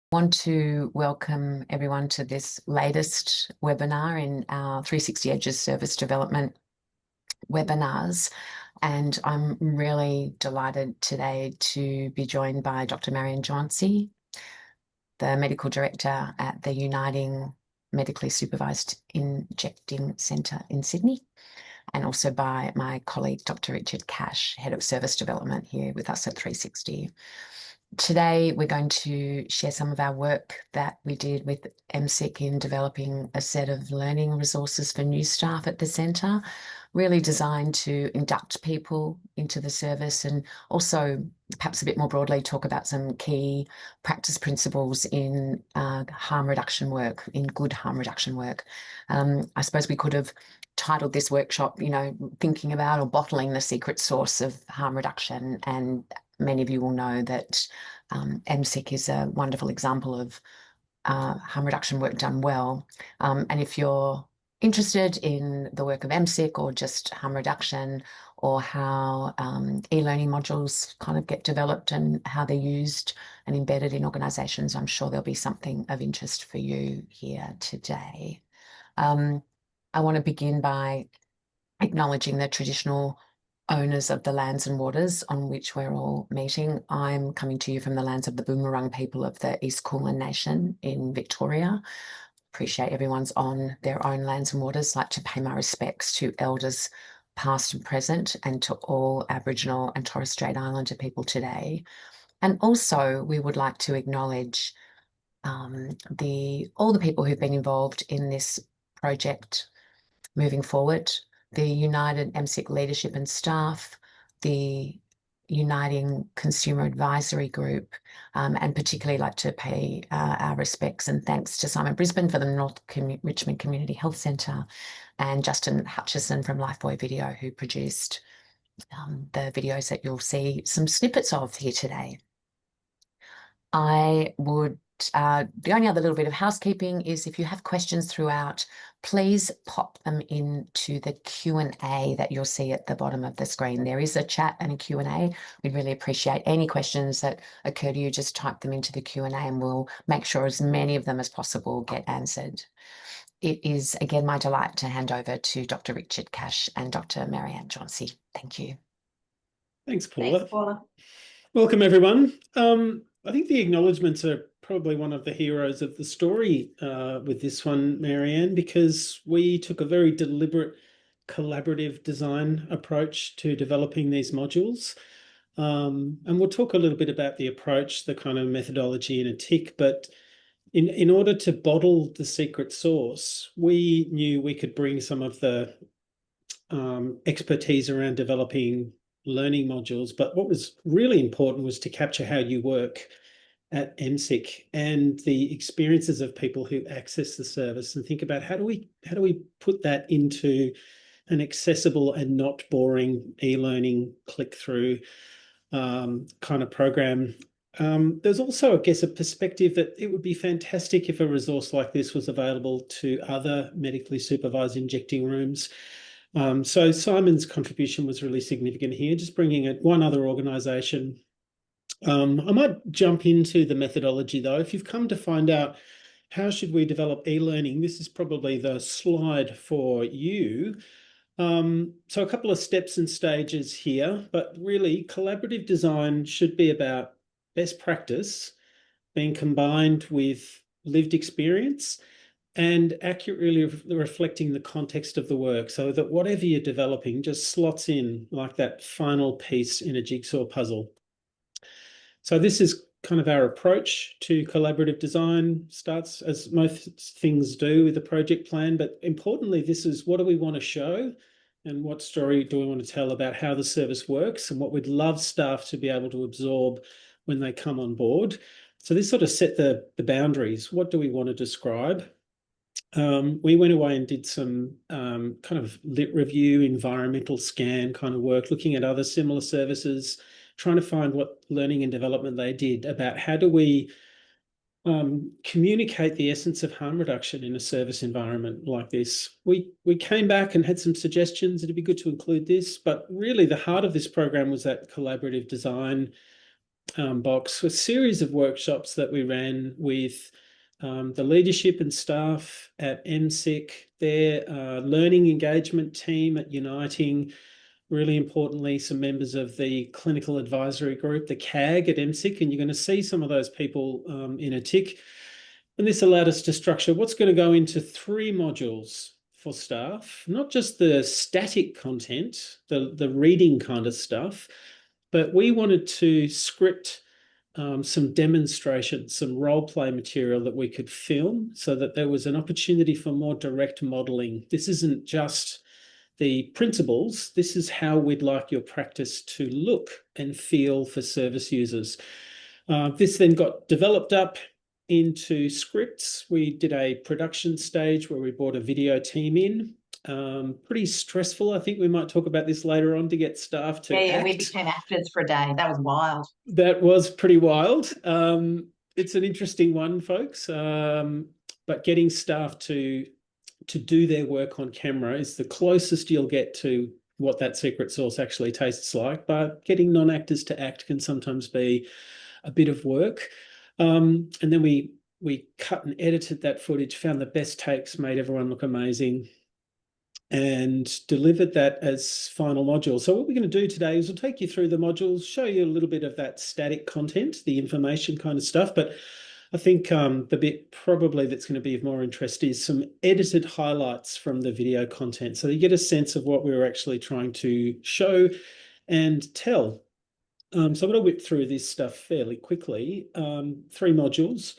Want to welcome everyone to this latest webinar in our 360 Edges service development webinars. And I'm really delighted today to be joined by Dr. Marianne Jauncey, the Medical Director at the Uniting Medically Supervised Injecting Centre in Sydney, and also by my colleague, Dr. Richard Cash, Head of Service Development here with us at 360. Today, we're going to share some of our work that we did with MSIC in developing a set of learning resources for new staff at the centre, really designed to induct people into the service and also perhaps a bit more broadly talk about some key practice principles in harm reduction work, in good harm reduction work. I suppose we could have titled this workshop, thinking about or bottling the secret sauce of harm reduction, and many of you will know that MSIC is a wonderful example of harm reduction work done well. And if you're interested in the work of MSIC or just harm reduction, or how e-learning modules kind of get developed and how they're used and embedded in organisations, I'm sure there'll be something of interest for you here today. I want to begin by acknowledging the traditional owners of the lands and waters on which we're all meeting. I'm coming to you from the lands of the Boonwurrung people of the East Kulin Nation in Victoria. Appreciate everyone's on their own lands and waters. Like to pay my respects to elders past and present, and to all Aboriginal and Torres Strait Islander people today. And also we would like to acknowledge all the people who've been involved in this project moving forward: the United MSIC leadership and staff, the Uniting Consumer Advisory Group, and particularly like to pay our respects and thanks to Simon Brisbane for the North Richmond Community Health Centre, and Justin Hutchison from Lifebuoy Video, who produced the videos that you'll see some snippets of here today. The only other little bit of housekeeping is if you have questions throughout, please pop them into the Q&A that you'll see at the bottom of the screen. There is a chat and a Q&A. We'd really appreciate any questions that occur to you. Just type them into the Q&A and we'll make sure as many of them as possible get answered. It is, again, my delight to hand over to Dr. Richard Cash and Dr. Marianne Jauncey. Thank you. Thanks, Paula. Welcome, everyone. I think the acknowledgements are probably one of the heroes of the story with this one, Marianne, because we took a very deliberate collaborative design approach to developing these modules. And we'll talk a little bit about the approach, the kind of methodology in a tick, but in order to bottle the secret sauce, we knew we could bring some of the expertise around developing learning modules, but what was really important was to capture how you work at MSIC and the experiences of people who access the service, and think about how do we put that into an accessible and not boring e-learning click-through kind of program. There's also, I guess, a perspective that it would be fantastic if a resource like this was available to other medically supervised injecting rooms. So Simon's contribution was really significant here, just bringing it one other organisation. I might jump into the methodology, though. If you've come to find out how should we develop e-learning, this is probably the slide for you. So a couple of steps and stages here, but really collaborative design should be about best practice being combined with lived experience and accurately reflecting the context of the work, so that whatever you're developing just slots in like that final piece in a jigsaw puzzle. So this is kind of our approach to collaborative design. Starts, as most things do, with a project plan, but importantly, this is what do we want to show and what story do we want to tell about how the service works and what we'd love staff to be able to absorb when they come on board. So this sort of set the boundaries. What do we want to describe? We went away and did some kind of lit review, environmental scan kind of work, looking at other similar services, trying to find what learning and development they did about how do we communicate the essence of harm reduction in a service environment like this. We came back and had some suggestions. It'd be good to include this, but really the heart of this program was that collaborative design box, a series of workshops that we ran with the leadership and staff at MSIC, their learning engagement team at Uniting, really importantly, some members of the clinical advisory group, the CAG at MSIC, and you're going to see some of those people in a tick. And this allowed us to structure what's going to go into 3 modules for staff, not just the static content, the reading kind of stuff, but we wanted to script some demonstrations, some role play material that we could film so that there was an opportunity for more direct modeling. This isn't just the principles, this is how we'd like your practice to look and feel for service users. This then got developed up into scripts. We did a production stage where we brought a video team in. Pretty stressful. I think we might talk about this later on, to get staff to act. We became actors for a day. That was wild. That was pretty wild. It's an interesting one, folks. But getting staff to do their work on camera is the closest you'll get to what that secret sauce actually tastes like. But getting non-actors to act can sometimes be a bit of work. And then we cut and edited that footage, found the best takes, made everyone look amazing, and delivered that as final modules. So what we're going to do today is we'll take you through the modules, show you a little bit of that static content, the information kind of stuff. But I think the bit probably that's going to be of more interest is some edited highlights from the video content, so you get a sense of what we were actually trying to show and tell. So I'm going to whip through this stuff fairly quickly. 3 modules.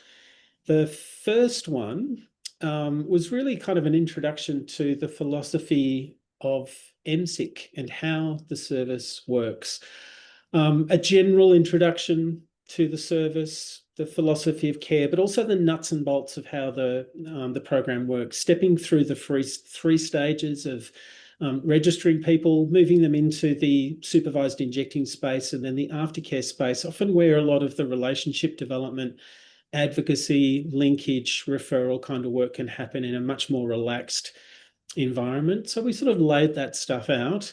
The first one was really kind of an introduction to the philosophy of MSIC and how the service works. A general introduction to the service, the philosophy of care, but also the nuts and bolts of how the program works, stepping through the 3 stages of registering people, moving them into the supervised injecting space, and then the aftercare space, often where a lot of the relationship development, advocacy, linkage, referral kind of work can happen in a much more relaxed environment. So we sort of laid that stuff out.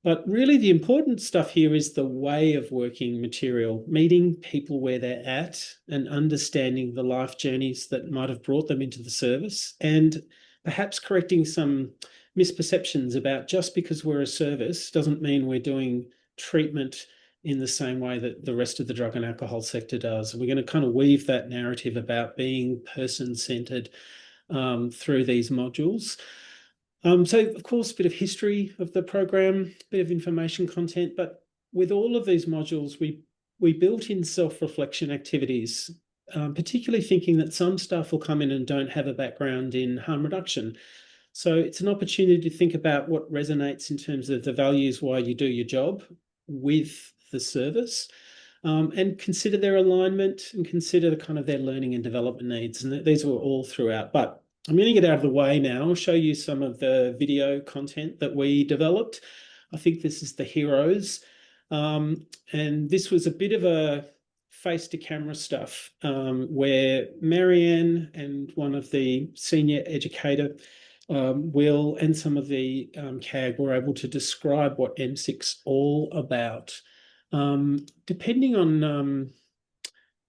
But really the important stuff here is the way of working material, meeting people where they're at and understanding the life journeys that might have brought them into the service, and perhaps correcting some misperceptions about just because we're a service doesn't mean we're doing treatment in the same way that the rest of the drug and alcohol sector does. We're going to kind of weave that narrative about being person-centered through these modules. So, of course, a bit of history of the program, a bit of information content, but with all of these modules, we built in self-reflection activities, particularly thinking that some staff will come in and don't have a background in harm reduction. So it's an opportunity to think about what resonates in terms of the values, why you do your job with the service, and consider their alignment and consider the kind of their learning and development needs. And these were all throughout. But I'm going to get out of the way now. I'll show you some of the video content that we developed. I think this is the heroes. And this was a bit of a face to camera stuff where Marianne and one of the senior educator, Will, and some of the CAG were able to describe what MSIC's all about. Depending on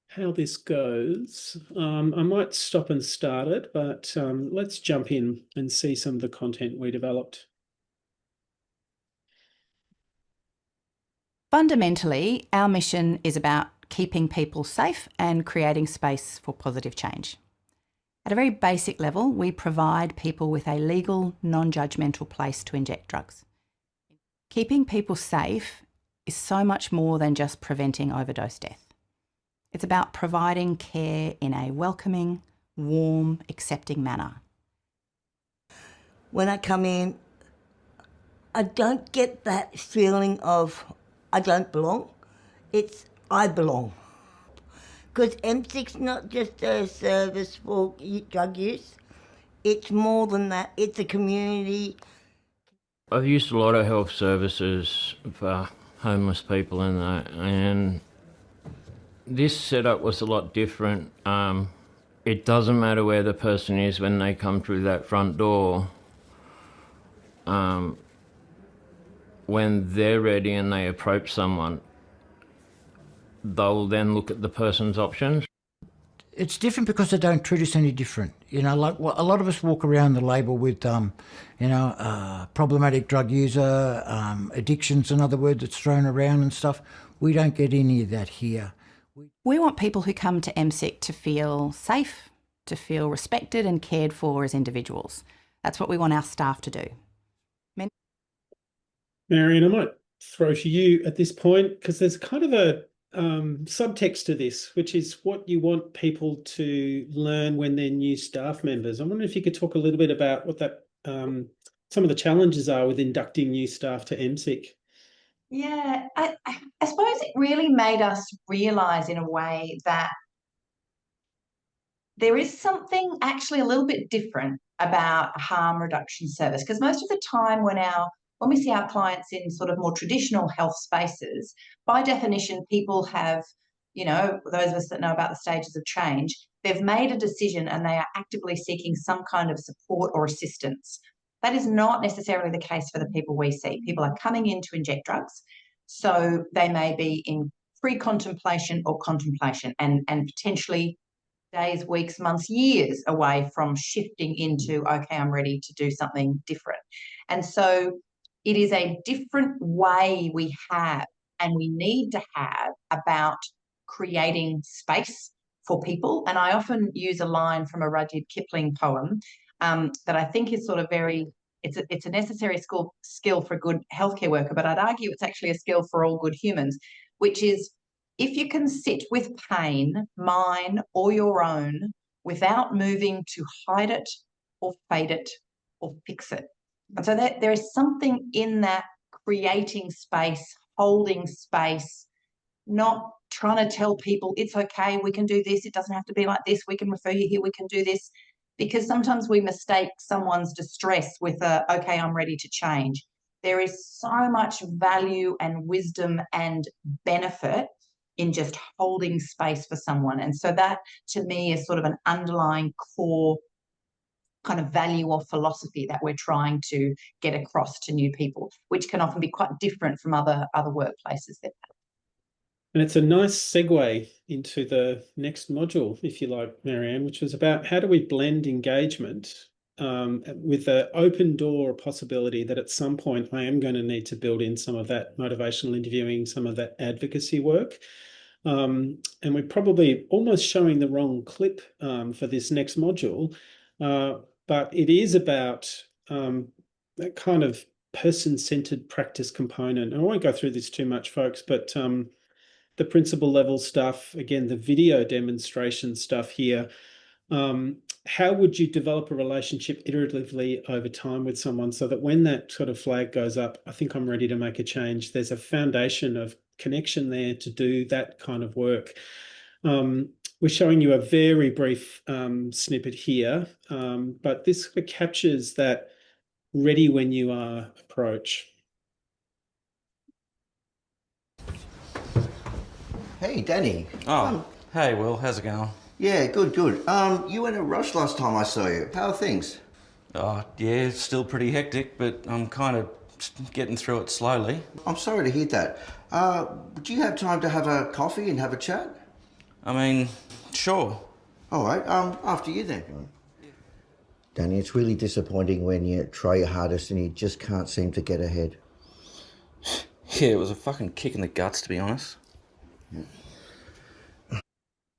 how this goes, I might stop and start it, but let's jump in and see some of the content we developed. Fundamentally, our mission is about keeping people safe and creating space for positive change. At a very basic level, we provide people with a legal, non-judgemental place to inject drugs. Keeping people safe is so much more than just preventing overdose death. It's about providing care in a welcoming, warm, accepting manner. When I come in, I don't get that feeling of I don't belong. It's I belong. Because MSIC's not just a service for drug use. It's more than that. It's a community. I've used a lot of health services for homeless people and that, and this setup was a lot different. It doesn't matter where the person is when they come through that front door. When they're ready and they approach someone, they'll then look at the person's options. It's different because they don't treat us any different. You know, like a lot of us walk around the label with, problematic drug user, addiction's another word that's thrown around and stuff. We don't get any of that here. We want people who come to MSIC to feel safe, to feel respected and cared for as individuals. That's what we want our staff to do. Marianne, I might throw to you at this point, because there's kind of a subtext to this, which is what you want people to learn when they're new staff members. I wonder if you could talk a little bit about what that some of the challenges are with inducting new staff to MSIC. Yeah, I suppose it really made us realise in a way that there is something actually a little bit different about harm reduction service, because most of the time when we see our clients in sort of more traditional health spaces, by definition, people have, those of us that know about the stages of change, they've made a decision and they are actively seeking some kind of support or assistance. That is not necessarily the case for the people we see. People are coming in to inject drugs, so they may be in pre-contemplation or contemplation and potentially days, weeks, months, years away from shifting into, okay, I'm ready to do something different. And so it is a different way we have and we need to have about creating space for people. And I often use a line from a Rudyard Kipling poem that I think is sort of it's a necessary skill for a good healthcare worker, but I'd argue it's actually a skill for all good humans, which is, if you can sit with pain, mine or your own, without moving to hide it or fade it or fix it. And so there is something in that creating space, holding space, not trying to tell people it's okay, we can do this, it doesn't have to be like this, we can refer you here, we can do this. Because sometimes we mistake someone's distress with okay, I'm ready to change. There is so much value and wisdom and benefit in just holding space for someone. And so that, to me, is sort of an underlying core kind of value or philosophy that we're trying to get across to new people, which can often be quite different from other workplaces. And it's a nice segue into the next module, if you like, Marianne, which was about how do we blend engagement with an open door possibility that at some point I am going to need to build in some of that motivational interviewing, some of that advocacy work. And we're probably almost showing the wrong clip for this next module, but it is about that kind of person-centered practice component. And I won't go through this too much, folks, but the principal level stuff, again, the video demonstration stuff here. How would you develop a relationship iteratively over time with someone so that when that sort of flag goes up, I think I'm ready to make a change, there's a foundation of connection there to do that kind of work. We're showing you a very brief snippet here, but this captures that ready when you are approach. Hey, Danny. Oh, hey, Will. How's it going? Yeah, good. You were in a rush last time I saw you. How are things? Oh, yeah, it's still pretty hectic, but I'm kind of getting through it slowly. I'm sorry to hear that. Do you have time to have a coffee and have a chat? I mean, sure. All right, after you then. Danny, it's really disappointing when you try your hardest and you just can't seem to get ahead. Yeah, it was a fucking kick in the guts, to be honest.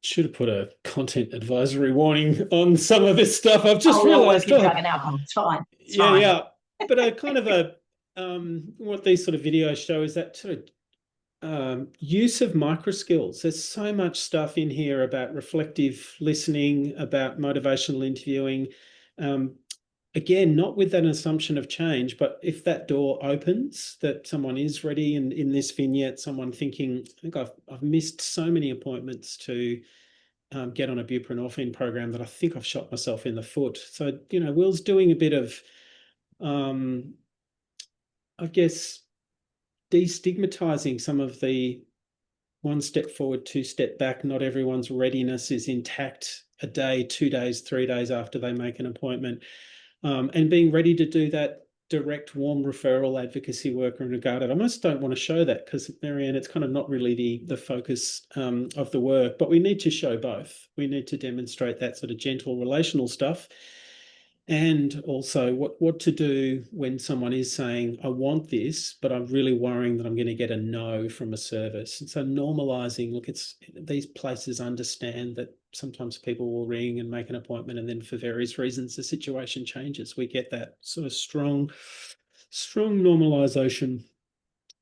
Should have put a content advisory warning on some of this stuff. I've just realised. Drug and alcohol. It's fine. It's fine. Yeah. But a kind of what these sort of videos show is that sort of use of micro skills. There's so much stuff in here about reflective listening, about motivational interviewing. Again, not with an assumption of change, but if that door opens, that someone is ready, and in this vignette, someone thinking, I think I've missed so many appointments to get on a buprenorphine program that I think I've shot myself in the foot. So, Will's doing a bit of, I guess, destigmatizing some of the one step forward, two step back. Not everyone's readiness is intact a day, 2 days, 3 days after they make an appointment. And being ready to do that direct, warm referral advocacy worker and regarded. I almost don't want to show that because, Marianne, it's kind of not really the focus of the work, but we need to show both. We need to demonstrate that sort of gentle relational stuff, and also what to do when someone is saying, I want this, but I'm really worrying that I'm going to get a no from a service. And so normalising, look, these places understand that sometimes people will ring and make an appointment, and then for various reasons the situation changes. We get that sort of strong normalisation.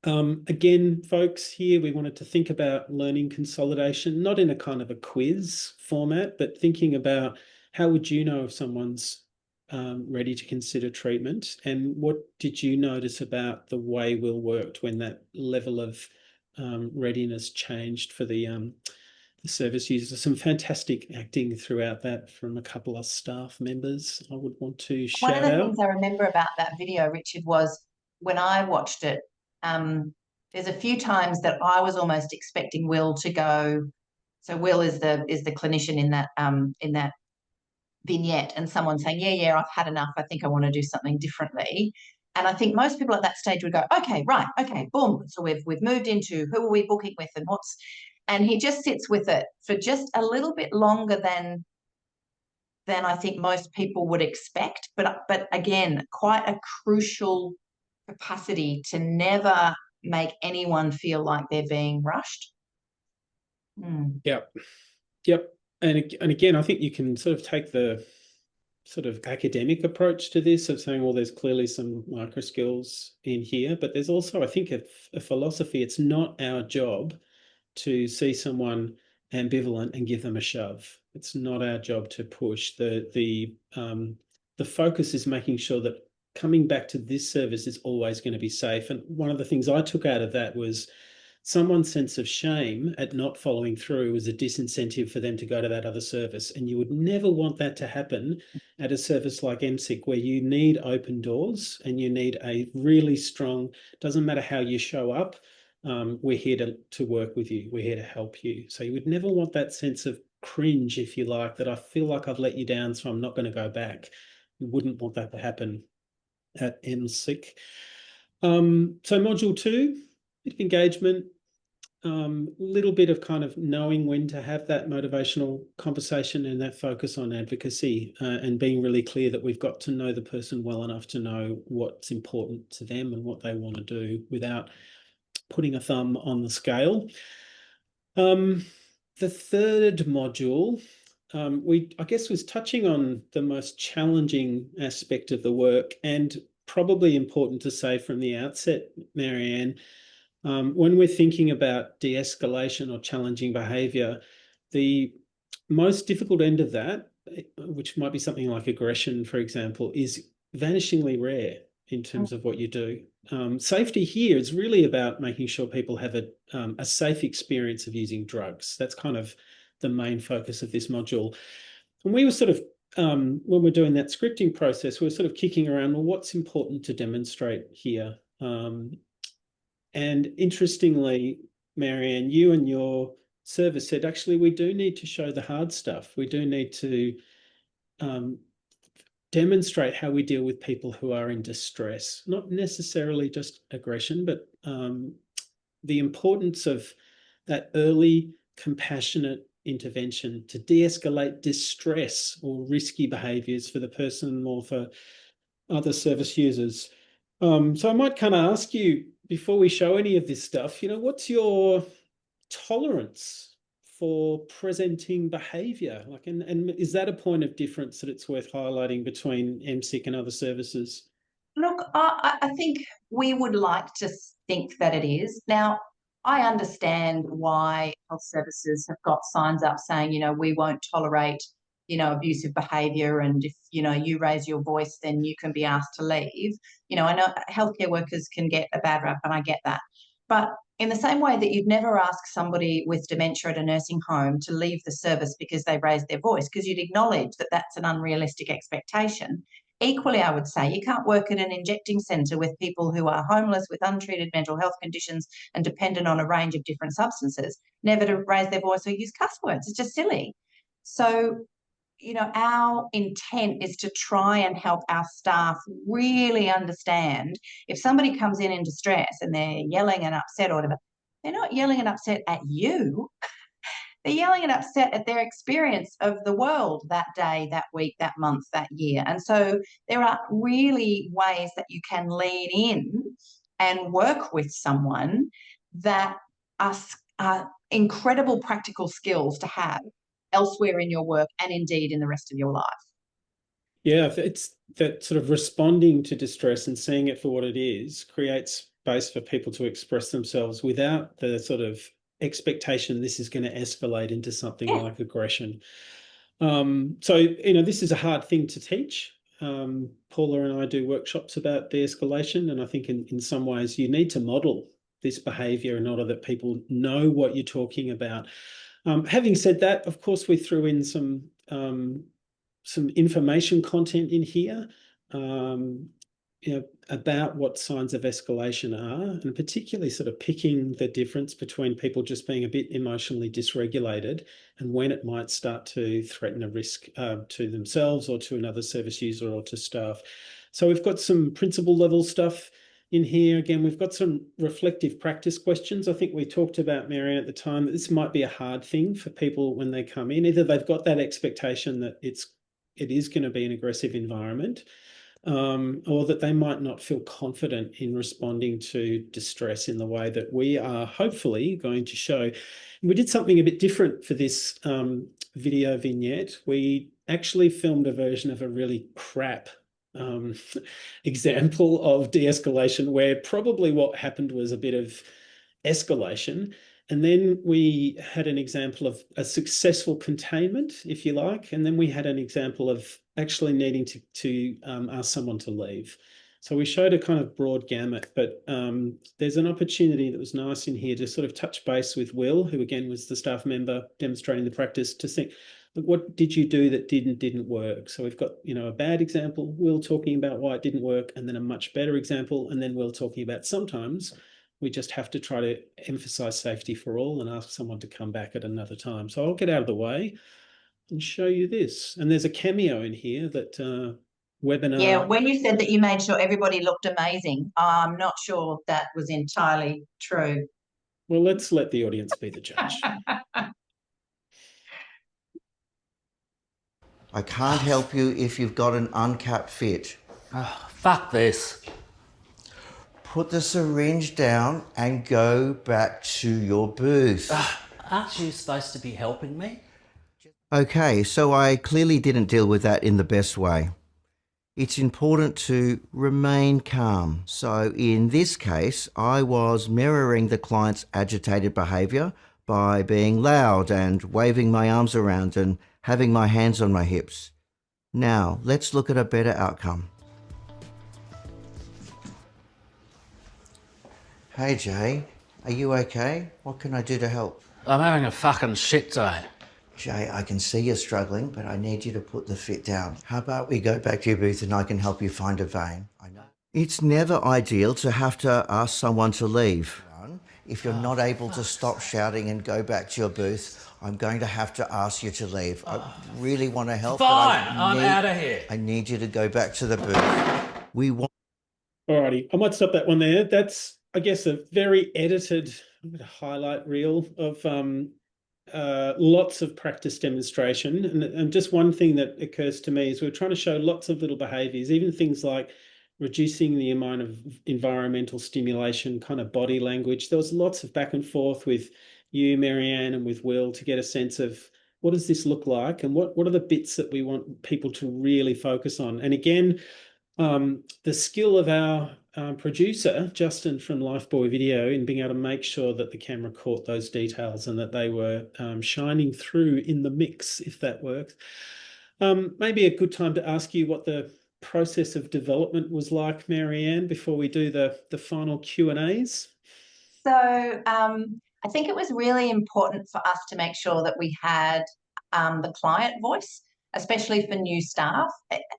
Again, folks, here we wanted to think about learning consolidation, not in a kind of a quiz format, but thinking about how would you know if someone's ready to consider treatment, and what did you notice about the way Will worked when that level of readiness changed for the service users? Some fantastic acting throughout that from a couple of staff members I would want to shout out. One of the things I remember about that video, Richard, was when I watched it, there's a few times that I was almost expecting Will to go. So Will is the clinician in that vignette, and someone saying, yeah, I've had enough, I think I want to do something differently. And I think most people at that stage would go, okay, right, okay, boom. So we've moved into who are we booking with and he just sits with it for just a little bit longer than I think most people would expect. But again, quite a crucial capacity to never make anyone feel like they're being rushed. Yep. And again, I think you can sort of take the sort of academic approach to this of saying, well, there's clearly some micro skills in here, but there's also, I think, a philosophy. It's not our job to see someone ambivalent and give them a shove. It's not our job to push. The focus is making sure that coming back to this service is always going to be safe. And one of the things I took out of that was someone's sense of shame at not following through was a disincentive for them to go to that other service. And you would never want that to happen at a service like MSIC, where you need open doors and you need a really strong, doesn't matter how you show up, we're here to work with you. We're here to help you. So you would never want that sense of cringe, if you like, that I feel like I've let you down, so I'm not going to go back. You wouldn't want that to happen at MSIC. So module 2, bit of engagement, little bit of kind of knowing when to have that motivational conversation and that focus on advocacy, and being really clear that we've got to know the person well enough to know what's important to them and what they want to do without putting a thumb on the scale. The third module, I guess, was touching on the most challenging aspect of the work, and probably important to say from the outset, Marianne, when we're thinking about de-escalation or challenging behaviour, the most difficult end of that, which might be something like aggression, for example, is vanishingly rare in terms of what you do. Safety here is really about making sure people have a safe experience of using drugs. That's kind of the main focus of this module. And we were sort of, when we're doing that scripting process, we're sort of kicking around, well, what's important to demonstrate here? And interestingly, Marianne, you and your service said, actually, we do need to show the hard stuff. We do need to demonstrate how we deal with people who are in distress, not necessarily just aggression, but the importance of that early compassionate intervention to de-escalate distress or risky behaviours for the person or for other service users. So I might kind of ask you, before we show any of this stuff, what's your tolerance for presenting behaviour? Like, and is that a point of difference that it's worth highlighting between MSIC and other services? Look, I think we would like to think that it is. Now, I understand why health services have got signs up saying, we won't tolerate, abusive behaviour, and if, you raise your voice, then you can be asked to leave. I know healthcare workers can get a bad rap, and I get that. But in the same way that you'd never ask somebody with dementia at a nursing home to leave the service because they raised their voice, because you'd acknowledge that that's an unrealistic expectation. Equally, I would say you can't work at an injecting centre with people who are homeless, with untreated mental health conditions and dependent on a range of different substances, never to raise their voice or use cuss words. It's just silly. So you know, our intent is to try and help our staff really understand if somebody comes in distress and they're yelling and upset or whatever, they're not yelling and upset at you. They're yelling and upset at their experience of the world that day, that week, that month, that year. And so there are really ways that you can lean in and work with someone that are incredible practical skills to have elsewhere in your work and indeed in the rest of your life. Yeah, it's that sort of responding to distress and seeing it for what it is creates space for people to express themselves without the sort of expectation this is going to escalate into something like aggression. So, you know, this is a hard thing to teach. Paula and I do workshops about de-escalation, and I think in some ways you need to model this behaviour in order that people know what you're talking about. Having said that, of course, we threw in some information content in here, you know, about what signs of escalation are, and particularly sort of picking the difference between people just being a bit emotionally dysregulated and when it might start to threaten a risk to themselves or to another service user or to staff. So we've got some principle level stuff in here. Again, we've got some reflective practice questions. I think we talked about, Marianne, at the time, that this might be a hard thing for people when they come in. Either they've got that expectation that it is going to be an aggressive environment, or that they might not feel confident in responding to distress in the way that we are hopefully going to show. We did something a bit different for this video vignette. We actually filmed a version of a really crap example of de-escalation where probably what happened was a bit of escalation. And then we had an example of a successful containment, if you like. And then we had an example of actually needing to ask someone to leave. So we showed a kind of broad gamut, but there's an opportunity that was nice in here to sort of touch base with Will, who again was the staff member demonstrating the practice, to think, look, what did you do that didn't work? So we've got, you know, a bad example, Will talking about why it didn't work, and then a much better example, and then Will talking about sometimes we just have to try to emphasize safety for all and ask someone to come back at another time. So I'll get out of the way and show you this. And there's a cameo in here that webinar. Yeah, when you said that you made sure everybody looked amazing, I'm not sure that was entirely true. Well, let's let the audience be the judge. I can't help you if you've got an uncapped fit. Oh, fuck this. Put the syringe down and go back to your booth. Aren't you supposed to be helping me? Okay, so I clearly didn't deal with that in the best way. It's important to remain calm. So in this case, I was mirroring the client's agitated behaviour by being loud and waving my arms around and having my hands on my hips. Now, let's look at a better outcome. Hey Jay, are you okay? What can I do to help? I'm having a fucking shit day. Jay, I can see you're struggling, but I need you to put the fit down. How about we go back to your booth and I can help you find a vein? I know. It's never ideal to have to ask someone to leave. If you're not able to stop shouting and go back to your booth, I'm going to have to ask you to leave. I really want to help. Fine, I'm out of here. I need you to go back to the booth. We want. Alrighty, I might stop that one there. That's, I guess, a very edited highlight reel of lots of practice demonstration. And just one thing that occurs to me is we're trying to show lots of little behaviours, even things like reducing the amount of environmental stimulation, kind of body language. There was lots of back and forth with you, Marianne, and with Will to get a sense of what does this look like and what are the bits that we want people to really focus on. And again, the skill of our producer, Justin from Lifebuoy Video, in being able to make sure that the camera caught those details and that they were shining through in the mix, if that works. Maybe a good time to ask you what the process of development was like, Marianne, before we do the final Q&As. So I think it was really important for us to make sure that we had the client voice, especially for new staff.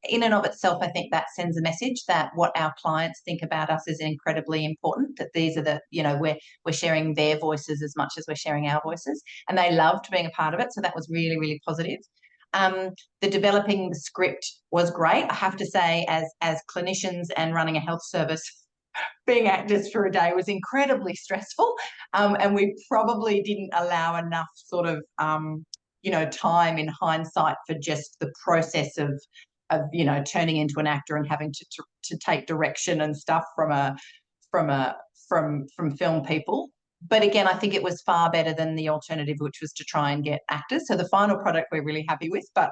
In and of itself, I think that sends a message that what our clients think about us is incredibly important, that these are the, you know, we're sharing their voices as much as we're sharing our voices, and they loved being a part of it. So that was really, really positive. The developing the script was great. I have to say, as clinicians and running a health service, being actors for a day was incredibly stressful, and we probably didn't allow enough sort of time in hindsight for just the process of turning into an actor and having to take direction and stuff from film people. But again, I think it was far better than the alternative, which was to try and get actors. So the final product we're really happy with. But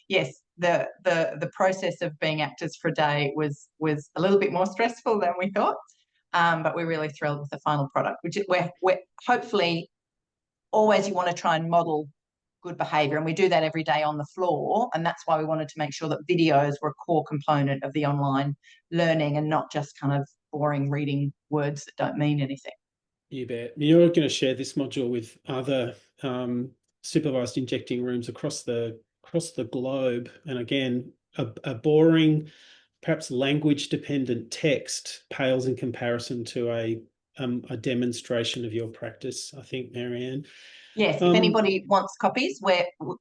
yes, the process of being actors for a day was a little bit more stressful than we thought. But we're really thrilled with the final product, which we're hopefully always, you want to try and model good behaviour, and we do that every day on the floor, and that's why we wanted to make sure that videos were a core component of the online learning and not just kind of boring reading words that don't mean anything. You bet. You're going to share this module with other supervised injecting rooms across the globe, and again, a boring, perhaps language dependent text pales in comparison to a demonstration of your practice, I think, Marianne. Yes, if anybody wants copies,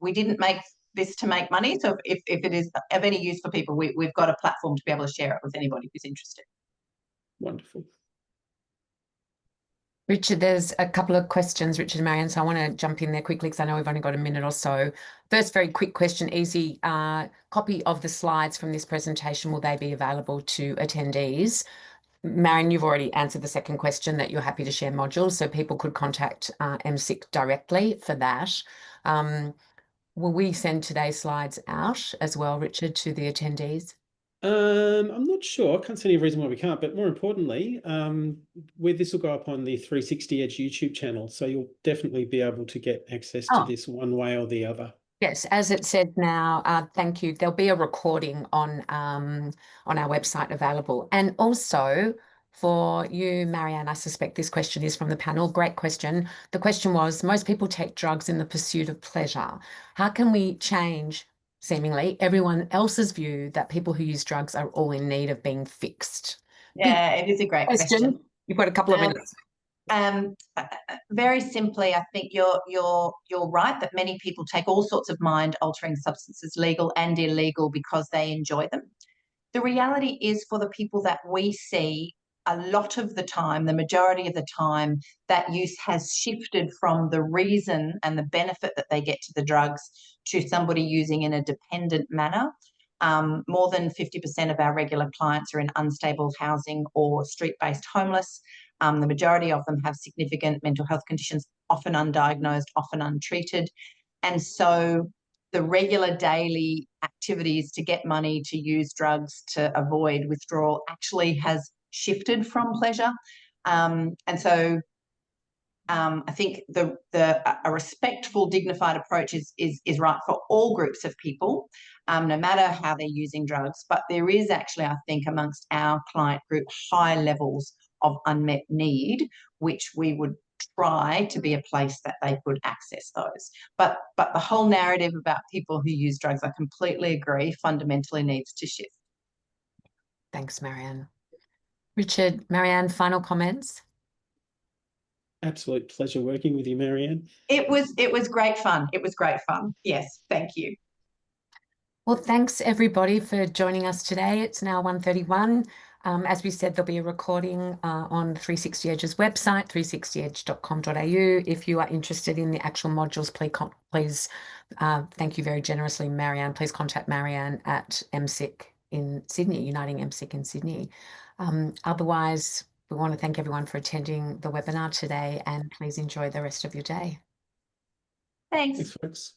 we didn't make this to make money. So if it is of any use for people, we've got a platform to be able to share it with anybody who's interested. Wonderful. Richard, there's a couple of questions, Richard and Marianne, so I want to jump in there quickly because I know we've only got a minute or so. First, very quick question, easy. Copy of the slides from this presentation, will they be available to attendees? Marianne, you've already answered the second question that you're happy to share modules, so people could contact MSIC directly for that. Will we send today's slides out as well, Richard, to the attendees? I'm not sure. I can't see any reason why we can't, but more importantly, this will go up on the 360 Edge YouTube channel, so you'll definitely be able to get access to this one way or the other. Yes, as it said now, thank you. There'll be a recording on our website available. And also for you, Marianne, I suspect this question is from the panel. Great question. The question was, most people take drugs in the pursuit of pleasure. How can we change, seemingly, everyone else's view that people who use drugs are all in need of being fixed? Yeah, it is a great question. You've got a couple of minutes. Very simply, I think you're right that many people take all sorts of mind-altering substances, legal and illegal, because they enjoy them. The reality is, for the people that we see, a lot of the time, the majority of the time, that use has shifted from the reason and the benefit that they get to the drugs to somebody using in a dependent manner. More than 50% of our regular clients are in unstable housing or street-based homeless. The majority of them have significant mental health conditions, often undiagnosed, often untreated. And so the regular daily activities to get money to use drugs to avoid withdrawal actually has shifted from pleasure. And so I think a respectful, dignified approach is right for all groups of people, no matter how they're using drugs. But there is actually, I think, amongst our client group, high levels of unmet need, which we would try to be a place that they could access those. But the whole narrative about people who use drugs, I completely agree, fundamentally needs to shift. Thanks, Marianne. Richard, Marianne, final comments? Absolute pleasure working with you, Marianne. It was great fun. It was great fun. Yes, thank you. Well, thanks everybody for joining us today. It's now 1:31. As we said, there'll be a recording on 360 Edge's website, 360edge.com.au. If you are interested in the actual modules, please thank you very generously, Marianne. Please contact Marianne at MSIC in Sydney, Uniting MSIC in Sydney. Otherwise, we want to thank everyone for attending the webinar today, and please enjoy the rest of your day. Thanks. Thanks, folks.